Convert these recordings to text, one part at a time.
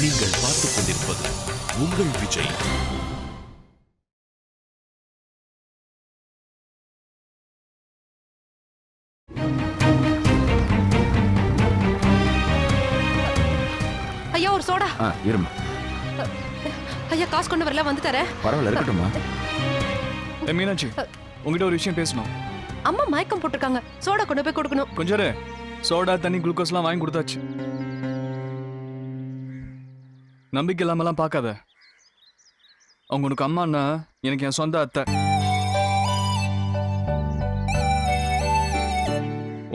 நீங்கள் பார்த்துக் கொண்டிருப்பது உங்கள் விஜய். ஐயா ஒரு சோடா. இருமா. ஐயா காசு கொண்டு வரல, வந்து தரேன். பரவாயில்ல, இருக்கட்டும்மா. மீனாட்சி, உங்ககிட்ட ஒரு விஷயம் பேசணும். அம்மா மயக்கம் போட்டிருக்காங்க, சோடா கொண்டு போய் கொடுக்கணும். கொஞ்சம் சோடா தண்ணி குளுக்கோஸ்லாம் வாங்கி கொடுத்தாச்சு. நம்பிக்கை இல்லாமலாம் பார்க்காத. அவங்க உனக்கு அம்மான்னா எனக்கு என் சொந்த அத்தை.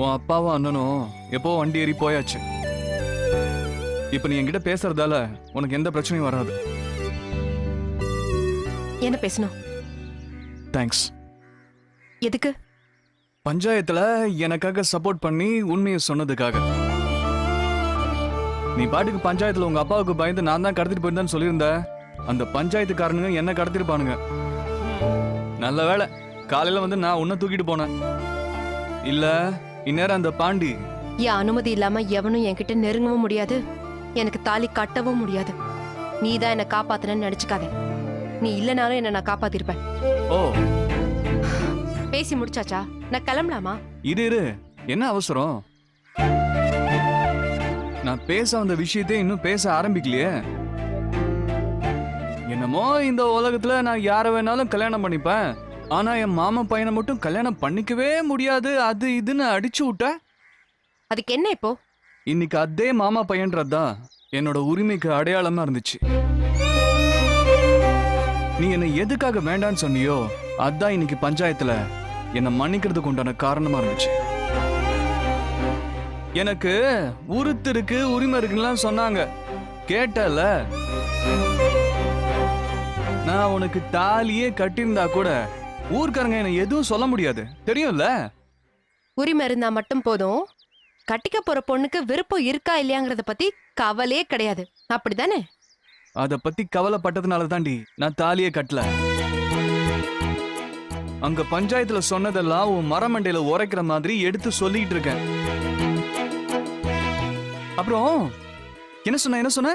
உன் அப்பாவும் அண்ணனும் எப்போ வண்டி ஏறி போயாச்சு. இப்ப நீ என்கிட்ட பேசுறதால உனக்கு எந்த பிரச்சனையும் வராது. என்ன பேசணும்? தேங்க்ஸ். எதுக்கு? பஞ்சாயத்துல எனக்காக சப்போர்ட் பண்ணி உண்மையை சொன்னதுக்காக. நீ பாட்டுக்கு பஞ்சாயத்துல உங்க அப்பாவுக்கு பயந்து நான் தான் கடத்திட்டு போயிருந்தேன்னு சொல்லியிருந்த. அந்த பஞ்சாயத்துக்காரனுங்க என்ன கடத்திருப்பானுங்க. நல்ல வேளை காலையில வந்து நான் உன்னை தூக்கிட்டு போனேன். இல்ல இந்நேரம் அந்த பாண்டி. என் அனுமதி இல்லாம எவனும் என்கிட்ட நெருங்கவும் முடியாது, எனக்கு தாலி கட்டவும் முடியாது. நீ தான் என்ன காப்பாத்துனன்னு நினைச்சுக்காத. நீ இல்லனாலும் என்ன நான் காப்பாத்திருப்பேன். ஓ, பேசி முடிச்சாச்சா? நான் கிளம்பலாமா? இரு, என்ன அவசரம்? நான் பேச வந்த விஷயத்தை இன்னும் பேச ஆரம்பிக்கலையே. என்னமோ இந்த உலகத்துல நான் யார வேணாலும் கல்யாணம் பண்ணிப்பேன், ஆனா என் மாமா பையனை மட்டும் கல்யாணம் பண்ணிக்கவே முடியாது, அது இதுன்னு அடிச்சு விட்ட. அதுக்கு என்ன இப்போ? இன்னைக்கு அதே மாமா பையன்றதுதான் என்னோட உரிமைக்கு அடையாளமா இருந்துச்சு. நீ என்னை எதுக்காக வேண்டான்னு சொன்னியோ அதான் இன்னைக்கு பஞ்சாயத்துல என்னை மன்னிக்கிறதுக்கு உண்டான காரணமா இருந்துச்சு. எனக்கு உருத்து இருக்கு, உரிமை இருக்குன்னு சொன்னாங்க, கேட்டல. நான் உனக்கு தாலியே கட்டியிருந்தா கூட ஊர்க்காரங்க என்ன எதுவும் சொல்ல முடியாது, தெரியும்ல. உரிமை இருந்தா மட்டும் போதும். கட்டிக்க போற பொண்ணுக்கு விருப்பம் இருக்கா இல்லையாங்கிறத பத்தி கவலையே கிடையாது, அப்படிதானே? அத பத்தி கவலைப்பட்டதுனால தாண்டி நான் தாலியே கட்டல. அங்க பஞ்சாயத்துல சொன்னதெல்லாம் உன் மரமண்டையில உரைக்கிற மாதிரி எடுத்து சொல்லிட்டு இருக்கேன். அப்புறம் என்ன சொன்ன?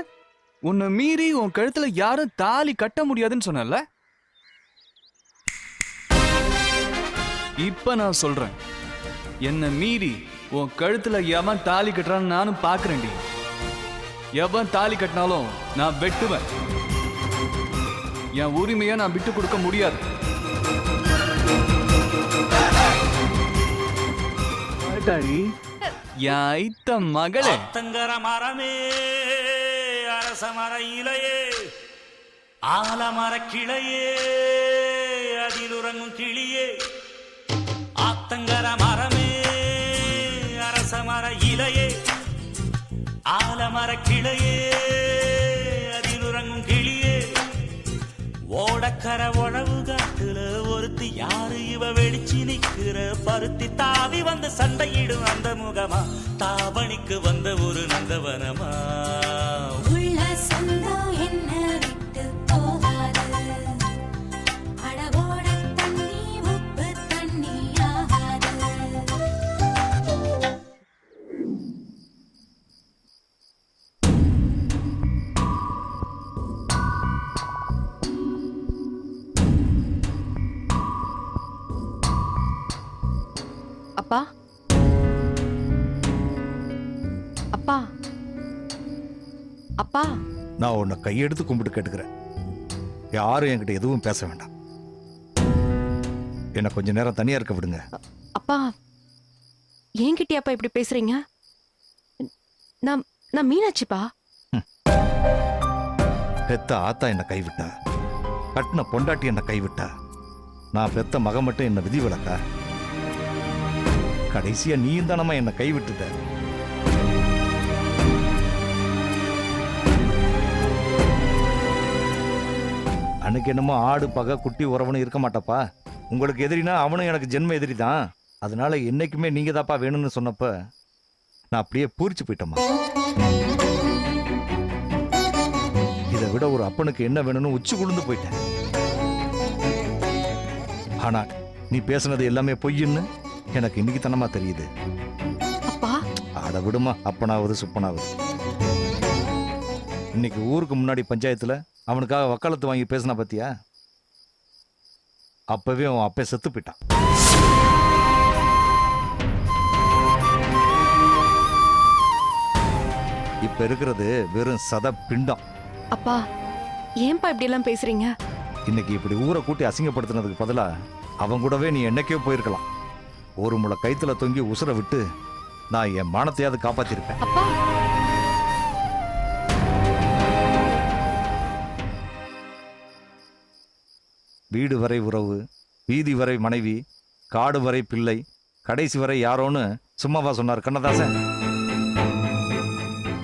உன்னை மீறி உன் கழுத்துல யாரும் தாலி கட்ட முடியாதுன்னு சொன்னல. இப்ப நான் சொல்றேன், என்ன மீறி உன் கழுத்துல எவன் தாலி கட்டுறான்னு நானும் பாக்குறேன்டி. எவன் தாலி கட்டினாலும் நான் வெட்டுவேன். என் உரிமையை நான் விட்டு கொடுக்க முடியாது. மகளே, தங்கர மரமே, அரச மர இலையே, ஆலமர கிளையே, அதில் உறங்கும் கிளியே. ஆத்தங்கர மரமே, அரச மர இலையே, ஆலமர கிளையே, அதில் உறங்கும் கிளியே. ஓடக்கர உழவு காட்டுல ஒருத்தி யாரு இவ வெளிச்சு நிக்கிற பருத்தி தாவி வந்து சண்டையிடும் அந்த முகமா, தாவணிக்கு வந்த ஒரு நந்தவனமா. உள்ள சொந்தம் என்ன விட்டு போகாது, அடவோட தண்ணி உப்பு தண்ணி ஆகாது. அப்பா, அப்பா, அப்பா. நான் உன்னை கையெடுத்து கும்பிட்டு கேட்டுக்கிறேன், யாரும் என்கிட்ட எதுவும் பேச வேண்டாம். என்ன கொஞ்ச நேரம் தனியா இருக்க விடுங்க. அப்பா, என்கிட்டயா அப்பா இப்படி பேசுறீங்க? நான் மீனாட்சிப்பா. பெத்த ஆத்தா என்ன கைவிட்டா, கட்டின பொண்டாட்டி என்ன கைவிட்டா, நான் பெத்த மகன் மட்டும் என்ன விதி விலக்கா? கடைசியா நீயும் தானமா என்ன கைவிட்டுட்ட. அன்னைக்கு என்னமோ ஆடு பகை குட்டி உறவனும் இருக்க மாட்டப்பா, உங்களுக்கு எதிரினா அவனும் எனக்கு ஜென்ம எதிரி தான். அதனால என்னைக்குமே நீங்க தாப்பா வேணும்னு சொன்னப்ப நான் அப்படியே பூரிச்சு போயிட்டோமா. இதை விட ஒரு அப்பனுக்கு என்ன வேணும்னு உச்சி குளிர்ந்து போயிட்டேன். ஆனா நீ பேசுனது எல்லாமே பொய்ன்னு எனக்கு இன்னைக்கு தனமா தெரியுது. அப்பா, அட விடுமா, அப்பனாவது சுப்பனாவது. இன்னைக்கு ஊருக்கு முன்னாடி பஞ்சாயத்துல அவனுக்காக வக்காலத்து வாங்கி பேசினா பத்தியா? அப்பவே அவன் அப்பே செத்து போயிட்டான். இப்ப இருக்கிறது வெறும் சத பிண்டம். அப்பா ஏன்பா இப்படி எல்லாம் பேசுறீங்க? இன்னைக்கு இப்படி ஊரை கூட்டி அசிங்கப்படுத்தினதுக்கு பதிலா அவன் கூடவே நீ என்னைக்கோ போயிருக்கலாம். ஒரு முளை கைத்துல தொங்கி உசுரை விட்டு நான் என் மானத்தையாவது காப்பாத்திருப்பேன். அப்பா வீடு வரை உறவு, வீதி வரை மனைவி, காடு வரை பிள்ளை, கடைசி வரை யாரோன்னு சும்மாவா சொன்னார் கண்ணதாசன்?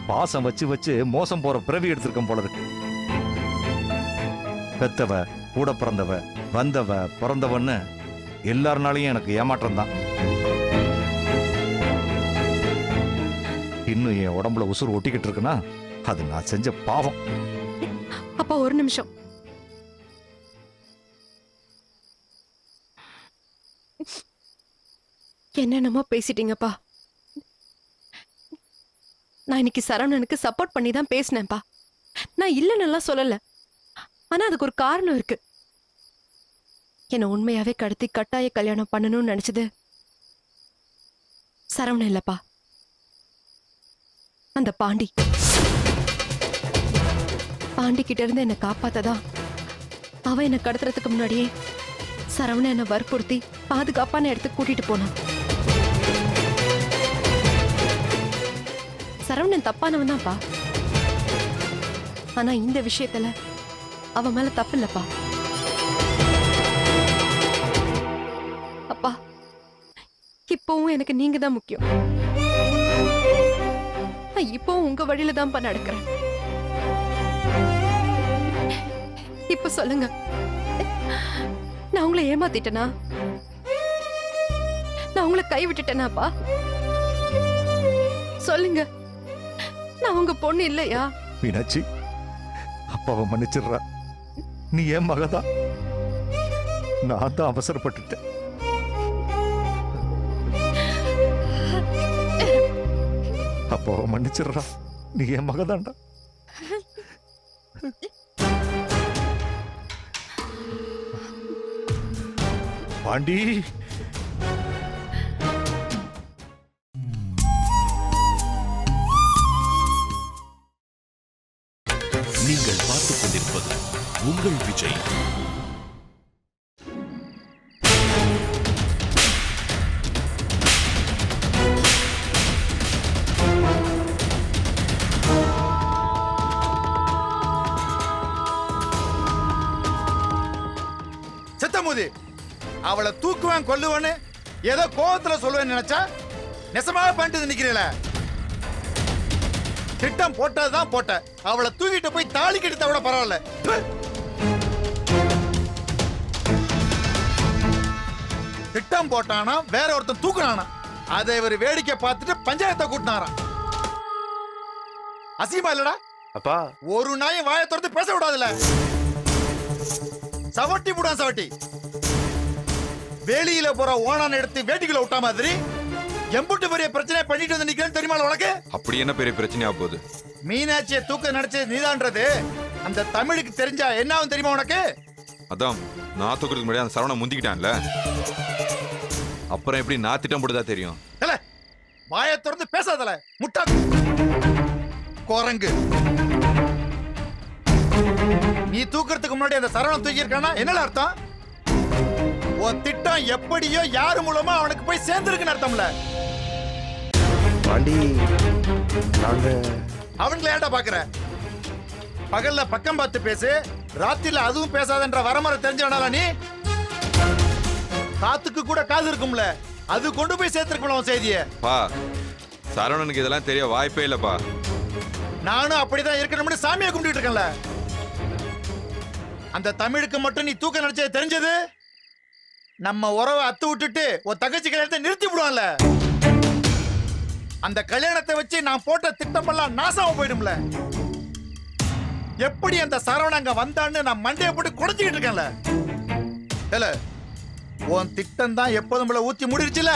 பாசம் வச்சு வச்சு மோசம் போற பிறவி எடுத்திருக்கோம் போல இருக்கு. பெத்தவ, கூட பிறந்தவ, வந்தவ, பிறந்தவன்னு எல்லாருனாலையும் எனக்கு ஏமாற்றம் தான். இன்னும் என் உடம்புல உசுறு ஒட்டிக்கிட்டு இருக்குன்னா அது நான் செஞ்ச பாவம். அப்பா ஒரு நிமிஷம். என்னென்னமோ பேசிட்டீங்கப்பா. நான் இன்னைக்கு சரவணனுக்கு சப்போர்ட் பண்ணி தான் பேசினேன்ப்பா. நான் இல்லைன்னு சொல்லல. ஆனா அதுக்கு ஒரு காரணம் இருக்கு. என்ன உண்மையாவே கடத்தி கட்டாய கல்யாணம் பண்ணணும்னு நினைச்சது சரவணன் இல்லப்பா, அந்த பாண்டி. பாண்டி கிட்ட இருந்து என்னை காப்பாத்ததான் அவன் என்னை கடத்துறதுக்கு முன்னாடியே சரவணன் என்னை வற்புறுத்தி பாதுகாப்பான இடத்துக்கு கூட்டிட்டு போனான். சரவணன் தப்பானவன் தான்ப்பா. ஆனா இந்த விஷயத்துல அவன் மேல தப்பு இல்லப்பா. அப்பா இப்பவும் எனக்கு நீங்க தான் முக்கியம். நான் இப்பவும் உங்க வழியில தான்ப்பா நடக்கிறேன். இப்ப சொல்லுங்க, நான் உங்களை ஏமாத்திட்டேனா? நான் உங்களை கை விட்டுட்டேனாப்பா? சொல்லுங்க, நான் உங்க பொண்ணு இல்லையா? மீனாட்சி, அப்பாவை மன்னிச்சிடுறா. நீ ஏன் மகதான், நான் தான் அவசரப்பட்டுட்டேன். அப்பாவை மன்னிச்சிடுறா. நீ ஏன் மகதான்டா. பாண்டி, நீங்கள் பார்த்துக் கொண்டிருப்பது உங்கள் விஜய். சித்தமுதி, அவளை தூக்குவேன் கொல்லுவேன்னு ஏதோ கோவத்துல சொல்லுவேன்னு நினைச்சா நெசமாக பண்ணிட்டு நிக்கிறீல. திட்டம் போட்டதுதான் போட்ட. அவளை தூக்கிட்டு போய் தாலி கட்டித்த விட பரவாயில்ல. திட்டம் போட்டானா வேற ஒருத்தன் தூக்குனானா, அதை இவர் வேடிக்கை பார்த்துட்டு பஞ்சாயத்தை கூட்டினாராம். அசிங்கமா இல்லடா அப்பா? ஒரு நாயும் வாயை திறந்து பேச விடாதுல. சவட்டி போடான் சவட்டி. வேலியில போற ஓனான் எடுத்து வேட்டிக்குள்ள விட்டா மாதிரி எம்புட்டு பெரிய பிரச்சனை பண்ணிட்டு வந்து நிக்கிறேன்னு தெரியுமா உனக்கு? அப்படி என்ன பெரிய பிரச்சனையா போகுது? மீனாட்சியை தூக்க நடிச்சது நீதான்றது அந்த தமிழுக்கு தெரிஞ்சா என்ன ஆகும் தெரியுமா உனக்கு? அதான் நான் தூக்குறதுக்கு முன்னாடி அந்த சரவணை முந்திக்கிட்டான்ல, அப்புறம் எப்படி நான் திட்டம் போட்டுதான் தெரியும். இல்ல, வாயை திறந்து பேசாதல முட்டா குரங்கு. நீ தூக்குறதுக்கு முன்னாடி அந்த சரவணன் தூக்கி இருக்கானா என்னல அர்த்தம்? உன் திட்டம் எப்படியோ யாரு மூலமா அவனுக்கு போய் சேர்ந்திருக்குன்னு அர்த்தம்ல. பாண்டி, நாங்க அவன்களை ஏன்டா பாக்குற? பகல்ல பக்கம் பார்த்து பேசு, ராத்திரில அதுவும் பேசாதன்ற வரமுறை தெரிஞ்சவனால நீ? காத்துக்கு கூட காது இருக்கும்ல, அது கொண்டு போய் சேர்த்திருக்கணும் உன் செய்திய. பா, சரவணனுக்கு இதெல்லாம் தெரிய வாய்ப்பே இல்லப்பா. நானும் அப்படிதான் இருக்கணும்னு சாமியை கும்பிட்டு இருக்கேன்ல. அந்த தமிழுக்கு மட்டும் நீ தூக்க நினைச்சது தெரிஞ்சது நம்ம உறவை அத்து விட்டுட்டு ஒரு தகச்சி கல்யாணத்தை நிறுத்தி விடுவான்ல. அந்த கல்யாணத்தை வச்சு நான் போட்ட திட்டம் எல்லாம் நாசமா போயிடும்ல. எப்படி அந்த சரவணன் அங்க வந்தான்னு நான் மண்டையை போட்டு குடைச்சிக்கிட்டு இருக்கேன்ல. இல்ல, உன் திட்டம் தான் எப்போதும் போல ஊத்தி முடிச்சுல.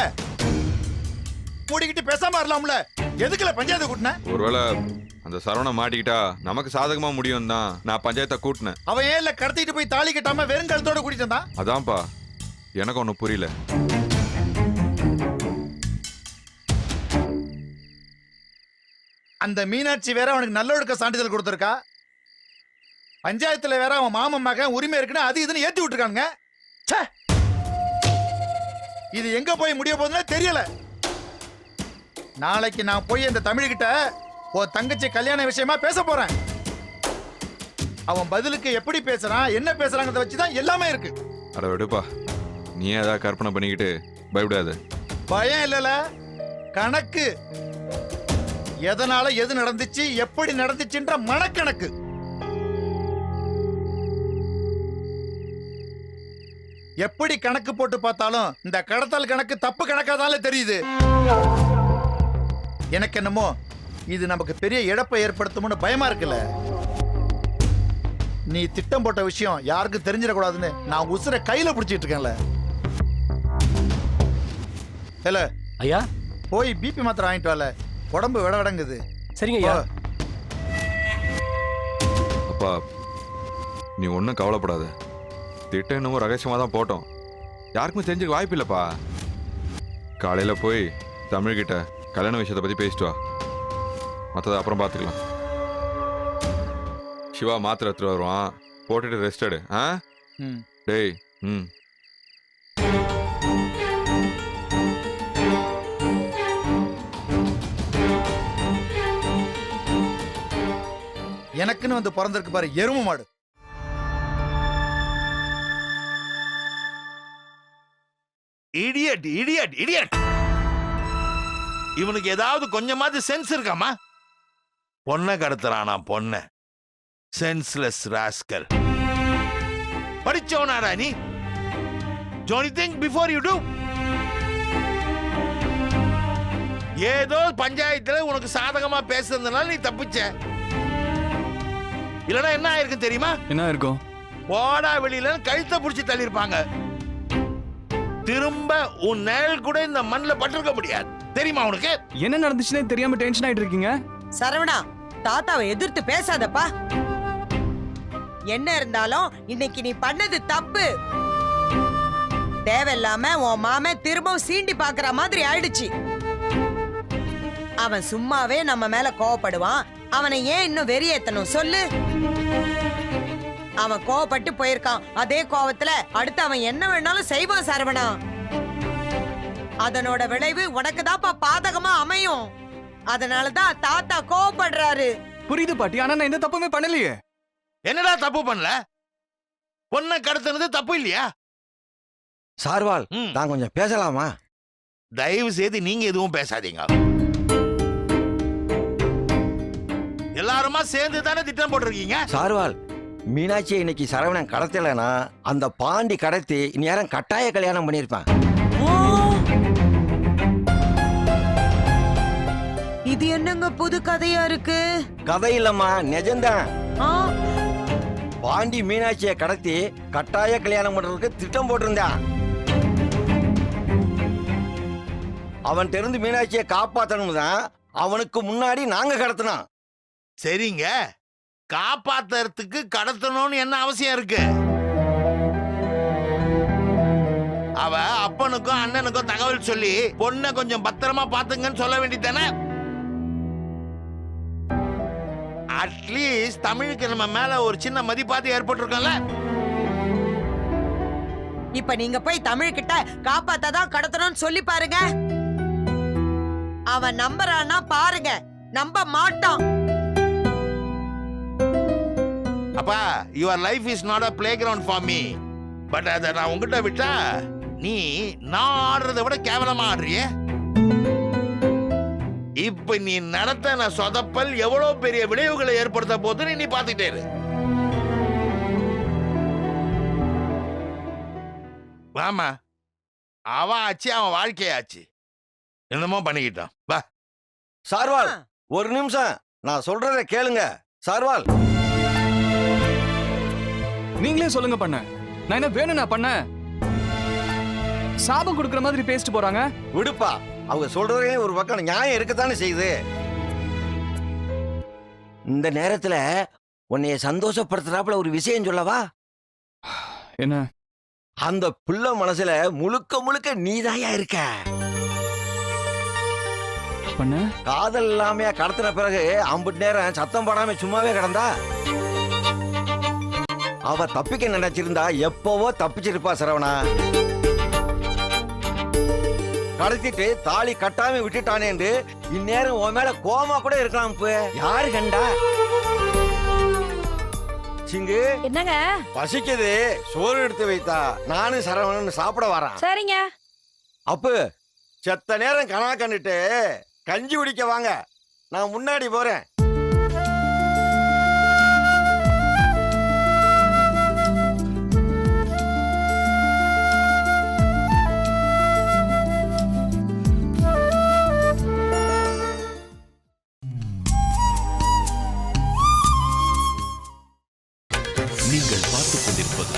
மூடிக்கிட்டு பேசாம வரலாம்ல? எதுக்குல பஞ்சாயத்து கூட்டின? ஒருவேளை அந்த சரவண மாட்டிக்கிட்டா நமக்கு சாதகமா முடியும் தான் நான் பஞ்சாயத்தை கூட்டினேன். அவன் ஏன் இல்ல கடத்திட்டு போய் தாலி கட்டாம வெறும் கழுத்தோட கூட்டிட்டு வந்தான்? அதான்ப்பா எனக்கு ஒன்றும் புரியல. அந்த மீனாட்சி வேற அவனுக்கு நல்லொழுக்க சான்றிதழ் கொடுத்திருக்கா. பஞ்சாயத்துல வேற அவன் மாமன் மகன் உரிமை இருக்குன்னு அது இதுன்னு ஏத்தி விட்டுருக்கானுங்க. ச்சே! இது எங்க போய் முடிய போகுதுன்னு தெரியல. நாளைக்கு நான் போய் அந்த தமிழ்கிட்ட உன் தங்கச்சி கல்யாண விஷயமா பேச போறேன். அவன் பதிலுக்கு எப்படி பேசுறான் என்ன பேசுறாங்கிறத வச்சுதான் எல்லாமே இருக்கு. அட விடுப்பா, நீ ஏதாவது கற்பனை பண்ணிக்கிட்டு பயப்படாத. பயம் இல்லல, கணக்கு. எதனால எது நடந்துச்சு எப்படி நடந்துச்சுன்ற மனக்கணக்கு. எப்படி கணக்கு போட்டு பார்த்தாலும் இந்த கடத்தல் கணக்கு தப்பு கணக்காதால தெரியுது. எனக்கு என்னமோ இது நமக்கு பெரிய இழப்பை ஏற்படுத்தும்னு பயமா இருக்குல்ல. நீ திட்டம் போட்ட விஷயம் யாருக்கும் தெரிஞ்சிடக்கூடாதுன்னு நான் உசுரை கையில பிடிச்சிட்டு இருக்கேன்ல. இல்ல ஐயா, போய் பிபி மாத்திரை வாங்கிட்டு வரல, உடம்பு விடங்குது. சரிங்க ஐயா. அப்பா நீ ஒன்றும் கவலைப்படாத. திட்டம் இன்னமும் ரகசியமாக தான் போட்டோம், யாருக்குமே தெரிஞ்சுக்க வாய்ப்பு இல்லைப்பா. காலையில் போய் தமிழ்கிட்ட கல்யாண விஷயத்தை பற்றி பேசிட்டு வா, மற்றதை அப்புறம் பார்த்துக்கலாம். சிவா மாத்திரை எடுத்துட்டு வருவான், போட்டுட்டு ரெஸ்ட் எடு. ஆ டேய். ம் எனக்குன்னு வந்து பிறந்திருக்கு பாரு எருமை மாடு. Idiot idiot idiot. இவனுக்கு ஏதாவது கொஞ்சமாவது சென்ஸ் இருக்காமா? பொண்ணை கடத்துறானா பொண்ணை? Senseless rascal. படிச்சவனாடா நீ? Don't you think before you do? ஏதோ பஞ்சாயத்துல உனக்கு சாதகமா பேசுறதுனால நீ தப்பிச்ச. இல்லனா என்ன ஆயிருக்கு தெரியுமா? என்ன இருக்கும்? போடா வெளியில கழுத்தை புடிச்சு தள்ளிருப்பாங்க. திரும்ப உன் நேல் கூட இந்த மண்ணுல பட்டிருக்க முடியாது. தெரியுமா உனக்கு? என்ன நடந்துச்சுன்னே தெரியாம டென்ஷன் ஆயிட்டு இருக்கீங்க. சரவணா, தாத்தாவை எதிர்த்து பேசாதப்பா. என்ன இருந்தாலும் இன்னைக்கு நீ பண்ணது தப்பு. தேவையில்லாம உன் மாமன் திரும்பவும் சீண்டி பாக்குற மாதிரி ஆயிடுச்சு. அவன் சும்மாவே நம்ம மேல கோவப்படுவான். அவனை ஏன் இன்னும் வெறியேத்தணும் சொல்லு? அவன் கோவப்பட்டு போயிருக்கான். அதே கோவத்துல அடுத்து அவன் என்ன வேணாலும் செய்வான் சரவணா. அதனோட விளைவு உனக்கு தான்ப்பா பாதகமா அமையும். அதனாலதான் தாத்தா கோவப்படுறாரு. புரியுது பாட்டி, ஆனா நான் எந்த தப்புமே பண்ணலையே. என்னடா தப்பு பண்ணல? பொண்ணை கடத்துனது தப்பு இல்லையா? சார்வால், நான் கொஞ்சம் பேசலாமா? தயவு செய்து நீங்க எதுவும் பேசாதீங்க. எல்லாருமா சேர்ந்து தானே திட்டம் போட்டிருக்கீங்க. சார்வால், மீனாட்சியை இன்னைக்கு சரவணன் கடத்தலைன்னா அந்த பாண்டி கடத்தி இந்நேரம் கட்டாய கல்யாணம் பண்ணியிருப்பான். இது என்னங்க புது கதையா இருக்கு? கதை இல்லம்மா, நிஜம்தான். பாண்டி மீனாட்சியை கடத்தி கட்டாய கல்யாணம் பண்றதுக்கு திட்டம் போட்டிருந்தான். அவன் தெரிந்து மீனாட்சியை காப்பாத்தணும் தான் அவனுக்கு முன்னாடி நாங்க கடத்தினோம். சரிங்க, காப்பாத்துறதுக்கு கடத்தணும்னு என்ன அவசியம் இருக்கு? அவ அப்பனுக்கும் அண்ணனுக்கும் தகவல் சொல்லி பொண்ணை கொஞ்சம் பத்திரமா பாத்துங்கன்னு சொல்ல வேண்டியதானே? அட்லீஸ்ட் தமிழுக்கு நம்ம மேல ஒரு சின்ன மதிப்பாத்து ஏற்பட்டிருக்கோம்ல. இப்ப நீங்க போய் தமிழ் கிட்ட காப்பாத்தாதான் கடத்தணும்னு சொல்லி பாருங்க. அவன் நம்புறான்னா பாருங்க, நம்ப மாட்டான். அப்பா, your life is not a play ground for me. But அதை நான் உங்ககிட்ட விட்டா நீ நான் ஆடுறதை விட கேவலமா ஆடுறிய. இப்ப நீ நடத்தின சொதப்பல் எவ்வளவு பெரிய விளைவுகளை ஏற்படுத்த போதுன்னு நீ பாத்துக்கிட்டே இரு. வாமா, அவன் ஆச்சு, அவன் வாழ்க்கையாச்சு, என்னமோ பண்ணிக்கிட்டான். வா. சார்வால், ஒரு நிமிஷம், நான் சொல்றத கேளுங்க. சார்வால், நீங்களே சொல்லுங்க. பண்ண நான் என்ன வேணும் நான் பண்ண? சாபம் கொடுக்குற மாதிரி பேசிட்டு போறாங்க. விடுப்பா, அவங்க சொல்றதே ஒரு பக்கம் நியாயம் இருக்கத்தானே செய்யுது. இந்த நேரத்துல உன்னைய சந்தோஷப்படுத்துறாப்புல ஒரு விஷயம் சொல்லவா? என்ன? அந்த பிள்ளை மனசுல முழுக்க முழுக்க நீதாயா இருக்க. பண்ண காதல் இல்லாமையா கடத்தின பிறகு அம்புட்டு நேரம் சத்தம் போடாம சும்மாவே கிடந்தா? அவ தப்பிக்க நினைச்சிருந்தா எப்பவோ தப்பிச்சிருப்பா சரவணா. கடத்திட்டு தாலி கட்டாம விட்டுட்டானேன்னு இந்நேரம் உன் மேல கோமா கூட இருக்கலாம். இப்ப யாரு கண்டா? சிங்கு, என்னங்க? பசிக்குது, சோறு எடுத்து வைத்தா நானும் சரவணன் சாப்பிட வரேன். சரிங்க. அப்பு, செத்த நேரம் கணா கண்டுட்டு கஞ்சி குடிக்க வாங்க, நான் முன்னாடி போறேன். நீங்கள் பார்த்துக் கொண்டிருப்பது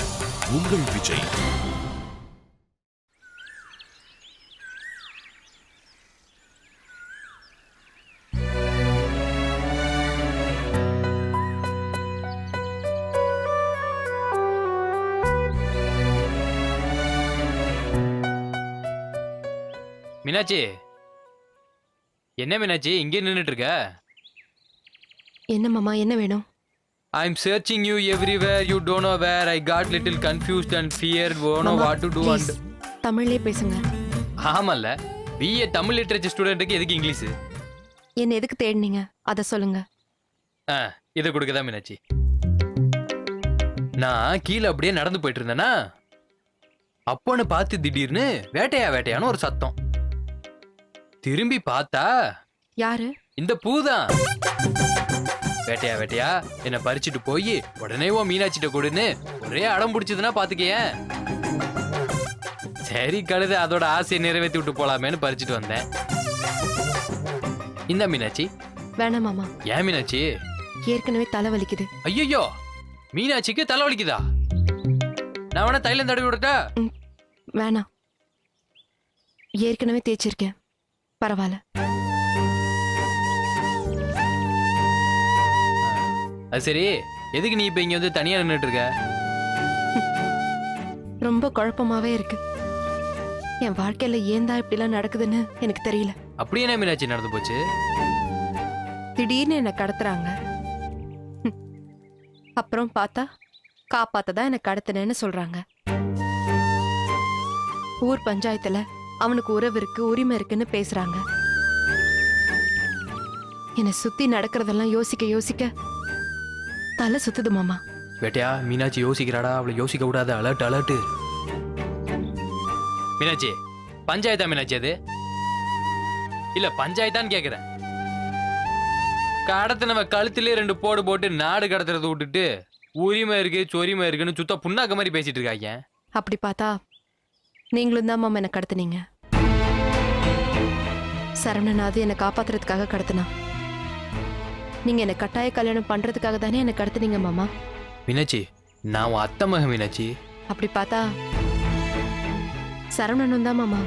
உங்கள் விஜய். மீனாட்சி, என்ன மீனாட்சி இங்கே நின்னுட்டு இருக்க? என்ன மாமா, என்ன வேணும்? I'm searching you everywhere. You don't know where. I got little confused and feared. Don't know மாமா, what to do. please, தமிழ்லயே பேசுங்க. ஆமல்ல, BA தமிழ் லிட்ரேச்சர் ஸ்டூடெண்ட்டுக்கு எதுக்கு இங்கிலீஷ்? என்ன எதுக்கு தேடினீங்க அத சொல்லுங்க. இதை கொடுக்கதான் மீனாட்சி. நான் கீழே அப்படியே நடந்து போயிட்டு இருந்தேனா, அப்போன்னு பார்த்து திடீர்னு வேட்டையான்னு ஒரு சத்தம். திரும்பி பார்த்தா யாரு? இந்த பூதான். வேட்டையா என்ன பறிச்சுட்டு போய் உடனே மீனாட்சிட்ட கொடுன்னு ஒரே அடம் பிடிச்சதுன்னா பாத்துக்கேன். சரி கழுது, அதோட ஆசையை நிறைவேற்றி விட்டு போலாமேன்னு பறிச்சுட்டு வந்தேன். இந்த மீனாட்சி. வேணாம் மாமா. ஏன் மீனாட்சி? ஏற்கனவே தலை வலிக்குது. ஐயோ, மீனாட்சிக்கு தலை வலிக்குதா? நான் வேணா தைலம் தடவி விடட்டா? வேணாம், ஏற்கனவே தேய்ச்சிருக்கேன், பரவாயில்ல. அது சரி, எதுக்கு நீ இப்ப இங்க வந்து தனியா நின்னுட்டு இருக்க? ரொம்ப குழப்பமாவே இருக்கு. என் வாழ்க்கையில ஏன் தான் இப்படிலாம் நடக்குதுன்னு எனக்கு தெரியல. அப்படி என்ன மீனாட்சி நடந்து போச்சு? திடீர்னு என்ன கடத்துறாங்க. அப்புறம் பார்த்தா காப்பாத்ததான் என்ன கடத்தினேன்னு சொல்றாங்க. ஊர் பஞ்சாயத்துல அவனுக்கு உறவு இருக்கு, உரிமை இருக்குன்னு பேசுறாங்க. என்னை சுத்தி நடக்கிறதெல்லாம் யோசிக்க தலை சுத்துது மாமா. வேட்டையா, மீனாட்சி யோசிக்கிறாடா, அவளை யோசிக்க விடாத. அலர்ட். மீனாட்சி, பஞ்சாயத்தா மீனாட்சி? அது இல்ல பஞ்சாயத்தான்னு கேக்குறேன். கடத்தினவ கழுத்திலே 2 போடு போட்டு நாடு கடத்துறத விட்டுட்டு உரிமை இருக்கு சொரிமை இருக்குன்னு சுத்த புண்ணாக்க மாதிரி பேசிட்டு இருக்காங்க. அப்படி பார்த்தா நீங்களும் தான் மாமா என்ன கடத்துனீங்க. சரவணனாவது என்னை காப்பாத்துறதுக்காக கடத்தினா. நீங்க என்ன கட்டாய கல்யாணம் பண்றதுக்காக தானே என்ன கடத்துனீங்க மாமா. மீனாட்சி, நான் உன் அத்தை மக மீனாட்சி. அப்படி பார்த்தா சரவணனும் தான் மாமா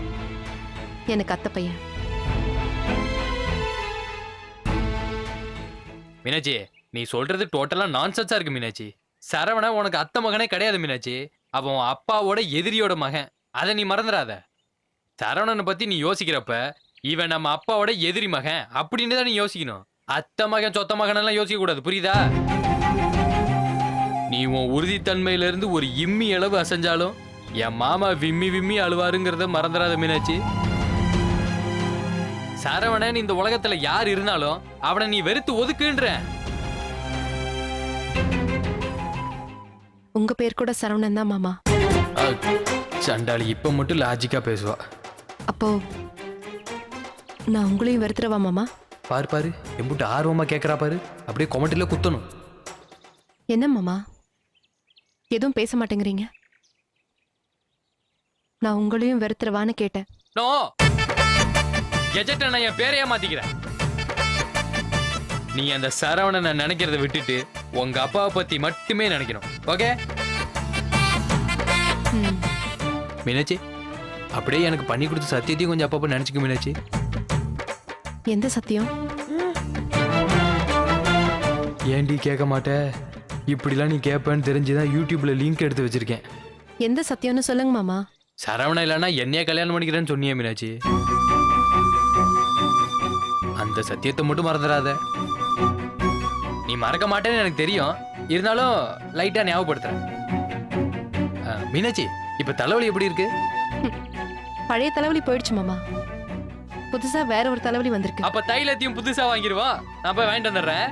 எனக்கு அத்தை பையன். மீனாட்சி, நீ சொல்றது டோட்டலா நான்சென்ஸா இருக்கு மீனாட்சி. சரவண உனக்கு அத்தை மகனே கிடையாது மீனாட்சி. அவன் அப்பாவோட எதிரியோட மகன். அதை நீ மறந்துடாத. சரவணனை பத்தி நீ யோசிக்கிறப்ப இவன் நம்ம அப்பாவோட எதிரி மகன் அப்படின்னு தான் நீ யோசிக்கணும். அத்தை மகன் சொத்த மகன் எல்லாம் யோசிக்க கூடாது, புரியுதா? நீ உன் உறுதித்தன்மையில இருந்து ஒரு இம்மி அளவு அசைஞ்சாலும் என் மாமா விம்மி அழுவாருங்கிறத மறந்துடாத மீனாட்சி. சரவணன் இந்த உலகத்துல யார் இருந்தாலும் அவனை நீ வெறுத்து ஒதுக்குன்ற. உங்க பேர் கூட சரவணன் தான் மாமா. சண்டாளி இப்ப மட்டும் லாஜிக்கா பேசுவா. அப்போ நான் உங்களையும் வெறுத்துறவா மாமா? பாரு எம்புட்டு ஆர்வமா கேட்கறா பாரு. அப்படியே கொமட்டில குத்தணும். என்ன மாமா எதுவும் பேச மாட்டேங்கிறீங்க? நான் உங்களையும் வெறுத்துறவான்னு கேட்டேன். நோ, கெஜெட்டை நான் என் பேரையே மாத்திக்கிறேன். நீ அந்த சரவணனை நினைக்கிறத விட்டுட்டு உங்க அப்பாவை பத்தி மட்டுமே நினைக்கணும். ஓகே மீனாட்சி, அப்படியே எனக்கு பண்ணி கொடுத்த சத்தியத்தையும் கொஞ்சம் அப்பப்போ நினைச்சுக்க மீனாட்சி. எந்த சத்தியம்? ஏன்டி கேட்க மாட்டே? இப்படிலாம் நீ கேட்பேன்னு தெரிஞ்சுதான் யூடியூப்ல லிங்க் எடுத்து வச்சிருக்கேன். எந்த சத்தியம்னு சொல்லுங்க மாமா. சரவணா இல்லைன்னா என்னைய கல்யாணம் பண்ணிக்கிறேன்னு சொன்னியே மீனாட்சி. அந்த சத்தியத்தை மட்டும் மறந்துடாத. நீ மறக்க மாட்டேன்னு எனக்கு தெரியும், இருந்தாலும் லைட்டா ஞாபகப்படுத்துறேன். மீனாட்சி, இப்ப தலைவலி எப்படி இருக்கு? பழைய தலைவலி போயிடுச்சு மாமா. புதுசா வேற ஒரு தலைவலி வந்திருக்கு. அப்ப தைலத்தையும் புதுசா வாங்கிடுவா. நான் போய் வாங்கிட்டு வந்துடுறேன்.